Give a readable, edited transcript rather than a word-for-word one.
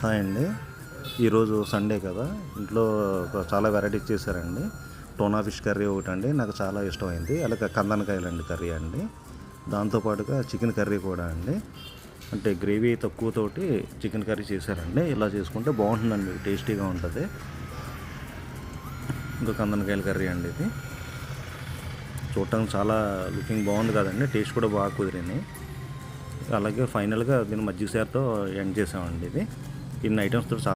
Hi అండి. ఈరోజు Sunday కదా, ఇంట్లో చాలా వెరైటీస్ చేశారండి. టోనా ఫిష్ కర్రీ ఒకటండి, నాకు చాలా ఇష్టమైంది. అలాగే కందనకాయలండి కర్రీ అండి. దాంతోపాటుగా చికెన్ కర్రీ కూడా అండి. అంటే గ్రేవీ తక్కువతోటి చికెన్ కర్రీ చేశారండి. ఇలా చేసుకుంటే బాగుంటుందండి, టేస్టీగా ఉంటుంది. ఇంకా కందనకాయల కర్రీ అండి ఇది. చూడటానికి చాలా లుకింగ్ బాగుంది కదండి, టేస్ట్ కూడా బాగా కుదిరింది. అలాగే ఫైనల్గా దీన్ని మజ్జిగ సారుతో ఎండ్ చేసామండి. ఇది ఇన్ని ఐటమ్స్తో